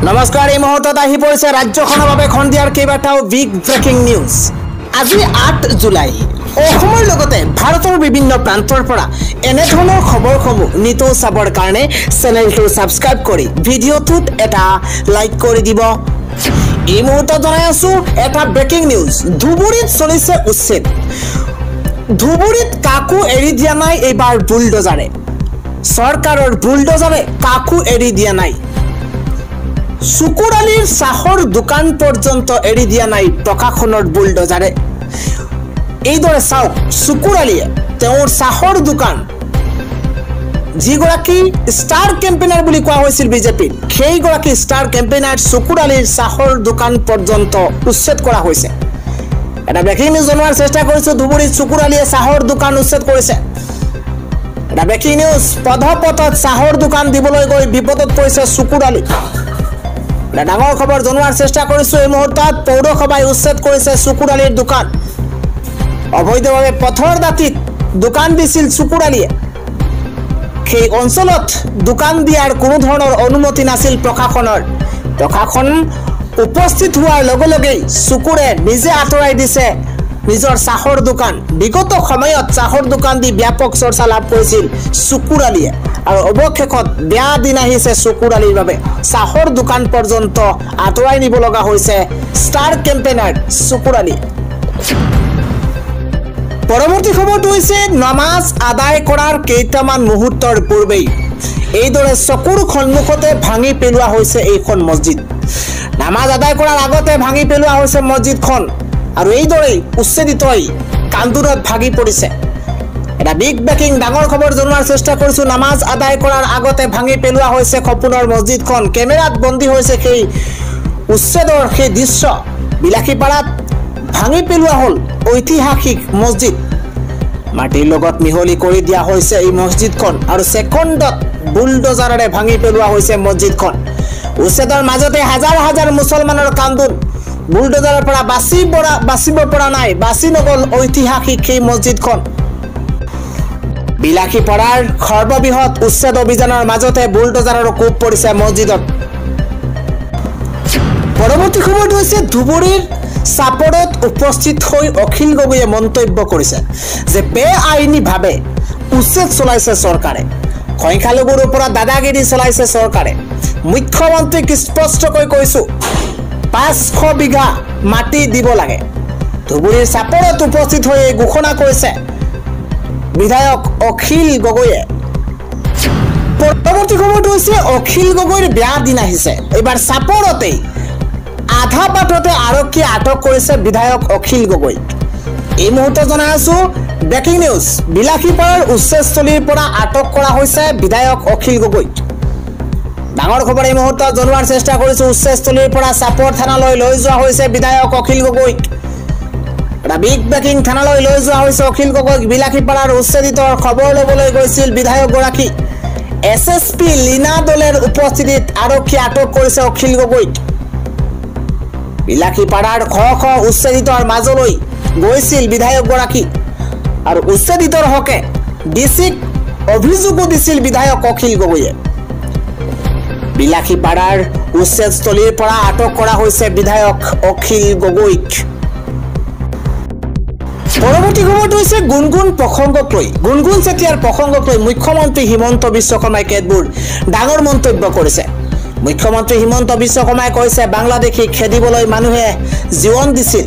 নমস্কাৰ এই মুহূৰ্তত আহি পৰিছে ৰাজ্যখনৰ বাবে খন্দিয়াৰ কেইবাটাও বিগ ব্ৰেকিং নিউজ। আজি 8 জুলাই অসমৰ লগতে ভাৰতৰ বিভিন্ন প্ৰান্তৰ পৰা এনে ধৰণৰ খবৰসমূহ নিতৌ চাবৰ কাৰণে চেনেলটো সাবস্ক্ৰাইব কৰি ভিডিঅ'টোত এটা লাইক কৰি দিব। এই মুহূৰ্তত জনাই আছো এটা ব্ৰেকিং নিউজ। ধুবুৰীত চলিছে উচ্ছেদ। ধুবুৰীত কাকো এৰি দিয়া নাই এইবাৰ বুলডোজাৰে। চৰকাৰৰ বুলডোজাৰে কাকো এৰি দিয়া নাই। চুকুৰালীৰ চাহৰ দোকান পৰ্যন্ত এৰি দিয়া নাই প্ৰশাসনৰ বুলডোজাৰে। এইদৰে চাওক, চুকুৰালীয়ে তেওঁৰ চাহৰ দোকান যিগৰাকী ষ্টাৰ কেম্পেইনাৰ বুলি কোৱা হৈছিল বিজেপিৰ, সেইগৰাকী ষ্টাৰ কেম্পেইনাৰ চুকুৰালীৰ চাহৰ দোকান পৰ্যন্ত উচ্ছেদ কৰা হৈছে। এটা ব্ৰেকিং নিউজ জনোৱাৰ চেষ্টা কৰিছো। ধুবুৰীত চুকুৰালীয়ে চাহৰ দোকান উচ্ছেদ কৰিছে। এটা ব্ৰেকিং নিউজ। পদপথত চাহৰ দোকান দিবলৈ গৈ বিপদত পৰিছে চুকুৰালী। এটা ডাঙৰ খবৰ জনোৱাৰ চেষ্টা কৰিছো। এই মুহূৰ্তত পৌৰসভাই উচ্ছেদ কৰিছে চুকুৰালীৰ দোকান। অবৈধভাৱে পথৰ দাঁতিত দোকান দিছিল চুকুৰালীয়ে। সেই অঞ্চলত দোকান দিয়াৰ কোনো ধৰণৰ অনুমতি নাছিল প্ৰশাসনৰ। প্ৰশাসন উপস্থিত হোৱাৰ লগে লগেই চুকুৰে নিজে আঁতৰাই দিছে নিজৰ চাহৰ দোকান। বিগত সময়ত চাহৰ দোকান দি ব্যাপক চৰ্চা লাভ কৰিছিল চুকুৰালীয়ে, আৰু অৱশেষত বেয়া দিন আহিছে চুকুৰালীৰ বাবে। চাহৰ দোকান পৰ্যন্ত আঁতৰাই নিব লগা হৈছে ষ্টাৰ কেম্পেইনাৰ চুকুৰালী। পৰৱৰ্তী খবৰটো হৈছে নমাজ আদায় কৰাৰ কেইটামান মুহূৰ্তৰ পূৰ্বেই এইদৰে চকুৰ সন্মুখতে ভাঙি পেলোৱা হৈছে এইখন মছজিদ। নামাজ আদায় কৰাৰ আগতে ভাঙি পেলোৱা হৈছে মছজিদখন, আৰু এইদৰেই উচ্ছেদিত হৈ কান্দোনত ভাগি পৰিছে। এটা বিগ ব্ৰেকিং ডাঙৰ খবৰ জনোৱাৰ চেষ্টা কৰিছো। নামাজ আদায় কৰাৰ আগতে ভাঙি পেলোৱা হৈছে সপোনৰ মছজিদখন। কেমেৰাত বন্দী হৈছে সেই উচ্ছেদৰ সেই দৃশ্য। বিলাসীপাৰাত ভাঙি পেলোৱা হ'ল ঐতিহাসিক মছজিদ। মাটিৰ লগত মিহলি কৰি দিয়া হৈছে এই মছজিদখন, আৰু ছেকেণ্ডত বুলডোজাৰেৰে ভাঙি পেলোৱা হৈছে মছজিদখন। উচ্ছেদৰ মাজতে হাজাৰ হাজাৰ মুছলমানৰ কান্দোন। বুলডোজাৰৰ পৰা বাচিব পৰা নাই, বাচি নগল ঐতিহাসিক সেই মছজিদখন। বিলাসীপাৰাৰ সৰ্ববৃহৎ উচ্ছেদ অভিযানৰ মাজতে বুলডোজাৰৰ কোব পৰিছে মছজিদত। পৰৱৰ্তী খবৰটো হৈছে ধুবুৰীৰ চাপৰত উপস্থিত হৈ অখিল গগৈয়ে মন্তব্য কৰিছে যে বেআইনীভাৱে উচ্ছেদ চলাইছে চৰকাৰে। সংখ্যালঘুৰ ওপৰত দাদাগিৰি চলাইছে চৰকাৰে। মুখ্যমন্ত্ৰীক স্পষ্টকৈ কৈছো 500 বিঘা মাটি দিব লাগে। ধুবুৰীৰ চাপৰত উপস্থিত হৈ এই ঘোষণা কৰিছে বিধায়ক অখিল গগৈয়ে। পৰৱৰ্তী খবৰটো হৈছে অখিল গগৈৰ বেয়া দিন আহিছে। এইবাৰ চাপৰতেই আধা বাটতে আৰক্ষীয়ে আটক কৰিছে বিধায়ক অখিল গগৈ। এই মুহূৰ্তত জনাই আছো ব্ৰেকিং নিউজ। বিলাসীপাৰাৰ উচ্ছেদস্থলীৰ পৰা আটক কৰা হৈছে বিধায়ক অখিল গগৈ। ডাঙৰ খবৰ এই মুহূৰ্তত জনোৱাৰ চেষ্টা কৰিছো। উচ্ছেদস্থলীৰ পৰা চাপৰ থানালৈ লৈ যোৱা হৈছে বিধায়ক অখিল গগৈক। এটা বিগ ব্ৰেকিং। থানালৈ লৈ যোৱা হৈছে অখিল গগৈক। বিলাসীপাৰাৰ উচ্ছেদিতৰ খবৰ ল'বলৈ গৈছিল বিধায়কগৰাকী। SSP লীনা দলেৰ উপস্থিতিত আৰক্ষীয়ে আটক কৰিছে অখিল গগৈক। বিলাসীপাৰাৰ শ শ উচ্ছেদিতৰ মাজলৈ গৈছিল বিধায়কগৰাকী, আৰু উচ্ছেদিতৰ হকে ডিচিক অভিযোগো দিছিল বিধায়ক অখিল গগৈয়ে। বিলাসীপাৰাৰ উচ্ছেদস্থলীৰ পৰা আটক কৰা হৈছে বিধায়ক অখিল গগৈক। পৰৱৰ্তী খবৰটো হৈছে গুণগুণ প্ৰসংগক লৈ। গুণগুণ চেতিয়াৰ প্ৰসংগক লৈ মুখ্যমন্ত্ৰী হিমন্ত বিশ্ব শৰ্মাই কেতবোৰ ডাঙৰ মন্তব্য কৰিছে। মুখ্যমন্ত্ৰী হিমন্ত বিশ্ব শৰ্মাই কৈছে বাংলাদেশীক খেদিবলৈ মানুহে জীৱন দিছিল,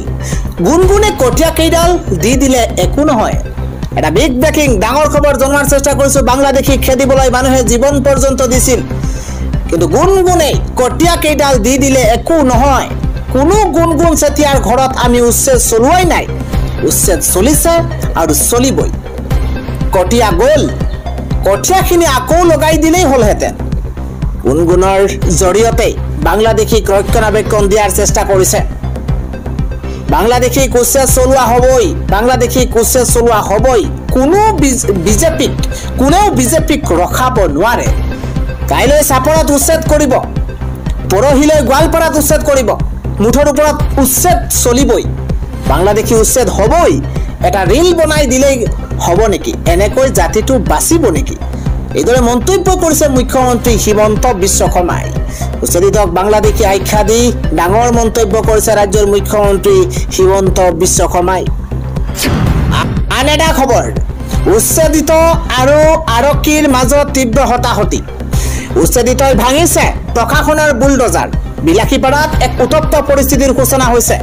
গুণগুণে কটীয়া কেইডাল দি দিলে একো নহয়। এটা বিগ ব্ৰেকিং ডাঙৰ খবৰ জনোৱাৰ চেষ্টা কৰিছো। বাংলাদেশীক খেদিবলৈ মানুহে জীৱন পৰ্যন্ত দিছিল, কিন্তু গুণগুণে কটীয়া কেইডাল দি দিলে একো নহয়। কোনো গুণগুণ চেতিয়াৰ ঘৰত আমি উচ্ছেদ চলোৱাই নাই। উচ্ছেদ চলিছে আৰু চলিবই। কটীয়া গ'ল, কঠীয়াখিনি আকৌ লগাই দিলেই হ'লহেঁতেন। গুণগুণৰ জৰিয়তে বাংলাদেশীক ৰক্ষণাবেক্ষণ দিয়াৰ চেষ্টা কৰিছে। বাংলাদেশীক উচ্ছেদ চলোৱা হ'বই, বাংলাদেশীক উচ্ছেদ চলোৱা হ'বই। কোনেও বিজেপিক ৰখাব নোৱাৰে। কাইলৈ চাপৰত উচ্ছেদ কৰিব, পৰহিলৈ গোৱালপাৰাত উচ্ছেদ কৰিব, মুঠৰ ওপৰত উচ্ছেদ চলিবই। বাংলাদেশী উচ্ছেদ হ'বই। এটা ৰিল বনাই দিলেই হ'ব নেকি? এনেকৈ জাতিটো বাচিব নেকি? এইদৰে মন্তব্য কৰিছে মুখ্যমন্ত্ৰী হিমন্ত বিশ্ব শৰ্মাই। উচ্ছেদিতক বাংলাদেশী আখ্যা দি ডাঙৰ মন্তব্য কৰিছে ৰাজ্যৰ মুখ্যমন্ত্ৰী হিমন্ত বিশ্ব শৰ্মাই। আন এটা খবৰ, উচ্ছেদিত আৰু আৰক্ষীৰ মাজত তীব্ৰ হতাহতি। উচ্ছেদিতই ভাঙিছে প্ৰশাসনৰ বুলডোজাৰ। বিলাসীপাৰাত এক উত্তপ্ত পৰিস্থিতিৰ সূচনা হৈছে।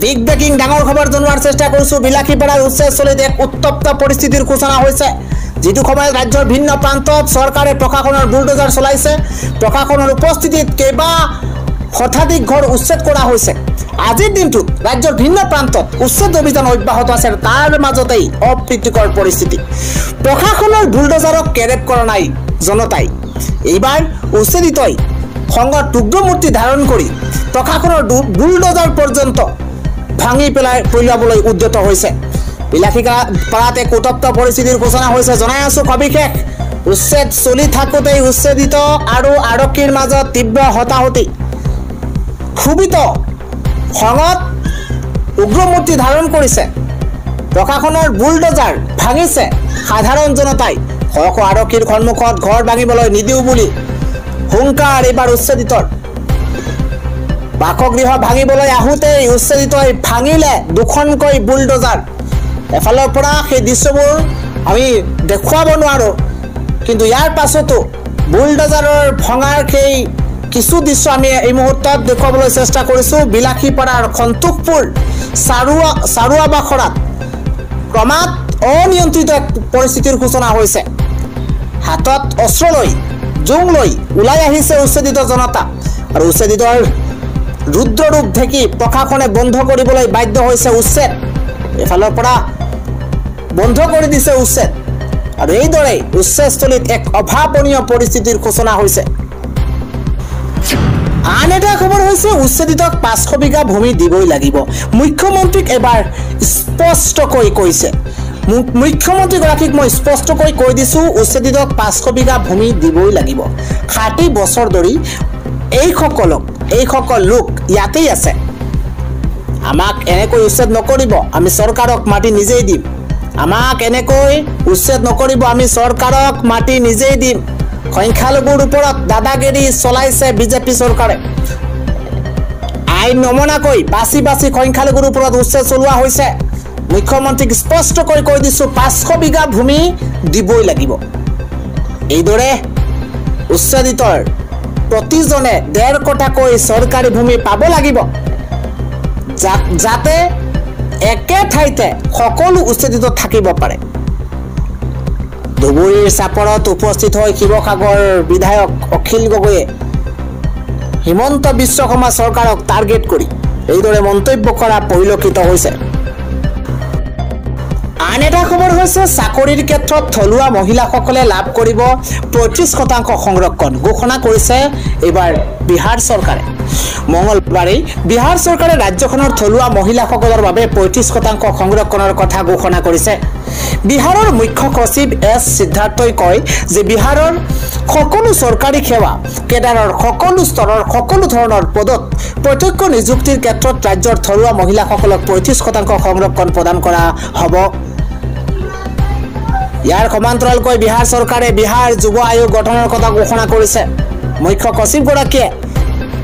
বিগ ব্ৰেকিং ডাঙৰ খবৰ জনোৱাৰ চেষ্টা কৰিছো। বিলাসীপাৰাৰ উচ্ছেদস্থলীত এক উত্তপ্ত পৰিস্থিতিৰ সূচনা হৈছে। যিটো সময়ত ৰাজ্যৰ ভিন্ন প্ৰান্তত চৰকাৰে প্ৰশাসনৰ বুলডোজাৰ চলাইছে। প্ৰশাসনৰ উপস্থিতিত কেইবা শতাধিক ঘৰ উচ্ছেদ কৰা হৈছে। আজিৰ দিনটোত ৰাজ্যৰ ভিন্ন প্ৰান্তত উচ্ছেদ অভিযান অব্যাহত আছে। তাৰ মাজতেই অপ্ৰীতিকৰ পৰিস্থিতি। প্ৰশাসনৰ বুলডোজাৰক কেৰেপ কৰা নাই জনতাই। এইবাৰ উচ্ছেদিতই সংঘত উগ্ৰমূৰ্তি ধাৰণ কৰি প্ৰশাসনৰ বুলডোজাৰ পৰ্যন্ত ভাঙি পেলাবলৈ উদ্যত হৈছে। বিলাসীপাৰাত এক উত্তপ্ত পৰিস্থিতিৰ সূচনা হৈছে। জনাই আছো সবিশেষ। উচ্ছেদ চলি থাকোঁতেই উচ্ছেদিত আৰু আৰক্ষীৰ মাজত তীব্ৰ হতাহতি। ক্ষোভিত খঙত উগ্ৰমূৰ্তি ধাৰণ কৰিছে। প্ৰশাসনৰ বুলডোজাৰ ভাঙিছে সাধাৰণ জনতাই। শ শ আৰক্ষীৰ সন্মুখত ঘৰ ভাঙিবলৈ নিদিওঁ বুলি হুংকাৰ এইবাৰ উচ্ছেদিতৰ। বাসগৃহ ভাঙিবলৈ আহোঁতেই উচ্ছেদিতই ভাঙিলে দুখনকৈ বুলডোজাৰ। এফালৰ পৰা সেই দৃশ্যবোৰ আমি দেখুৱাব নোৱাৰোঁ, কিন্তু ইয়াৰ পাছতো বুলডোজাৰৰ ভঙাৰ সেই কিছু দৃশ্য আমি এই মুহূৰ্তত দেখুৱাবলৈ চেষ্টা কৰিছোঁ। বিলাসীপাৰাৰ সন্তোষপুৰ চাৰুৱা বাখৰাত ক্ৰমাৎ অনিয়ন্ত্ৰিত পৰিস্থিতিৰ সূচনা হৈছে। হাতত অস্ত্ৰ লৈ জোং লৈ ওলাই আহিছে উচ্ছেদিত জনতা। আৰু উচ্ছেদিতৰ ৰুদ্ৰৰূপ ঢেকি প্ৰশাসনে বন্ধ কৰিবলৈ বাধ্য হৈছে উচ্ছেদ। এফালৰ পৰা বন্ধ কৰি দিছে উচ্ছেদ। আৰু এইদৰে উচ্ছেদস্থলীত এক অভাৱনীয় পৰিস্থিতিৰ সূচনা হৈছে। আন এটা খবৰ হৈছে উচ্ছেদিতক 500 বিঘা ভূমি দিবই লাগিব। মুখ্যমন্ত্ৰীক এবাৰ স্পষ্টকৈ কৈছে। মুখ্যমন্ত্ৰীগৰাকীক মই স্পষ্টকৈ কৈ দিছোঁ, উচ্ছেদিতক 500 বিঘা ভূমি দিবই লাগিব। 60 বছৰ ধৰি এইসকল লোক ইয়াতেই আছে। আমাক এনেকৈ উচ্ছেদ নকৰিব, আমি চৰকাৰক মাটি নিজেই দিম। আমাক এনেকৈ উচ্ছেদ নকৰিব, আমি চৰকাৰক মাটি নিজেই দিম। সংখ্যালঘুৰ ওপৰত দাদাগিৰি চলাইছে বিজেপি চৰকাৰে। আইন নমনাকৈ বাছি বাছি সংখ্যালঘুৰ ওপৰত উচ্ছেদ চলোৱা হৈছে। মুখ্যমন্ত্ৰীক স্পষ্টকৈ কৈ দিছোঁ, 500 বিঘা ভূমি দিবই লাগিব। এইদৰে উচ্ছেদিতৰ প্ৰতিজনে 1.5 কটাকৈ চৰকাৰী ভূমি পাব লাগিব, যাতে একে ঠাইতে সকলো উচ্ছেদিত থাকিব পাৰে। ধুবুৰীৰ চাপৰত উপস্থিত হৈ শিৱসাগৰ বিধায়ক অখিল গগৈয়ে হিমন্ত বিশ্ব শৰ্মা চৰকাৰক টাৰ্গেট কৰি এইদৰে মন্তব্য কৰা পৰিলক্ষিত হৈছে। আন এটা খবৰ হৈছে চাকৰিৰ ক্ষেত্ৰত থলুৱা মহিলাসকলে লাভ কৰিব 35% সংৰক্ষণ ঘোষণা কৰিছে এইবাৰ বিহাৰ চৰকাৰে। মঙলবাৰে বিহাৰ চৰকাৰে ৰাজ্যখনৰ থলুৱা মহিলাসকলৰ বাবে 35% সংৰক্ষণৰ কথা ঘোষণা কৰিছে। বিহাৰৰ মুখ্য সচিব এছ সিদ্ধাৰ্থই কয় যে বিহাৰৰ সকলো চৰকাৰী সেৱা কেডাৰৰ সকলো স্তৰৰ সকলো ধৰণৰ পদত প্ৰত্যক্ষ নিযুক্তিৰ ক্ষেত্ৰত ৰাজ্যৰ থলুৱা মহিলাসকলক 35% সংৰক্ষণ প্ৰদান কৰা হ'ব। ইয়াৰ সমান্তৰালকৈ বিহাৰ চৰকাৰে বিহাৰ যুৱ আয়োগ গঠনৰ কথা ঘোষণা কৰিছে। মুখ্য সচিবগৰাকীয়ে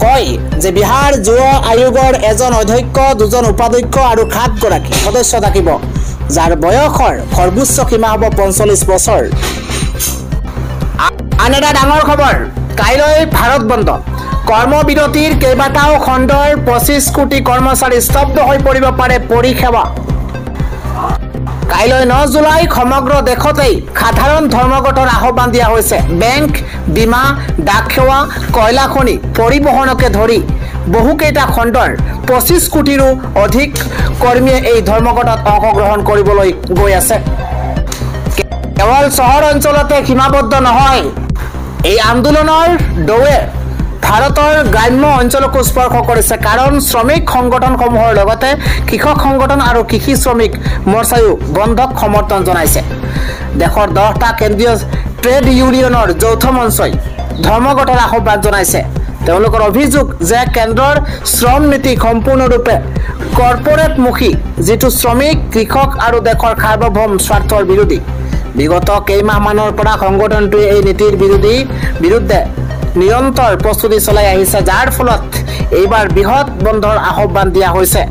কয় যে বিহাৰ যুৱ আয়োগৰ এজন অধ্যক্ষ, 2জন উপাধ্যক্ষ আৰু 7 গৰাকী সদস্য থাকিব, যাৰ বয়সৰ সৰ্বোচ্চ সীমা হ'ব 45 বছৰ। আন এটা ডাঙৰ খবৰ, কাইলৈ ভাৰত বন্ধ। কৰ্মবিৰতিৰ কেইবাটাও খণ্ডৰ 25 কোটি কৰ্মচাৰী স্তব্ধ হৈ পৰিব পাৰে পৰিষেৱা। কাইলৈ 9 জুলাই সমগ্ৰ দেশতেই সাধাৰণ ধৰ্মঘটৰ আহ্বান দিয়া হৈছে। বেংক, বীমা, ডাক সেৱা, কয়লা খনি, পৰিবহণকে ধৰি বহুকেইটা খণ্ডৰ 25 কোটিৰো অধিক কৰ্মীয়ে এই ধৰ্মঘটত অংশগ্ৰহণ কৰিবলৈ গৈ আছে। কেৱল চহৰ অঞ্চলতে সীমাবদ্ধ নহয়, এই আন্দোলনৰ ঢৌৱে ভাৰতৰ গ্ৰাম্য অঞ্চলকো স্পৰ্শ কৰিছে। কাৰণ শ্ৰমিক সংগঠনসমূহৰ লগতে কৃষক সংগঠন আৰু কৃষি শ্ৰমিক মৰ্চায়ো বন্ধক সমৰ্থন জনাইছে। দেশৰ 10টা কেন্দ্ৰীয় ট্ৰেড ইউনিয়নৰ যৌথ মঞ্চই ধৰ্মঘটৰ আহ্বান জনাইছে। তেওঁলোকৰ অভিযোগ যে কেন্দ্ৰৰ শ্ৰম নীতি সম্পূৰ্ণৰূপে কৰ্পোৰেটমুখী, যিটো শ্ৰমিক, কৃষক আৰু দেশৰ সাৰ্বভৌম স্বাৰ্থৰ বিৰোধী। বিগত কেইমাহমানৰ পৰা সংগঠনটোৱে এই নীতিৰ বিৰুদ্ধে নিৰন্তৰ প্ৰস্তুতি চলাই আহিছে, যাৰ ফলত এইবাৰ বৃহৎ বন্ধৰ আহ্বান দিয়া হৈছে।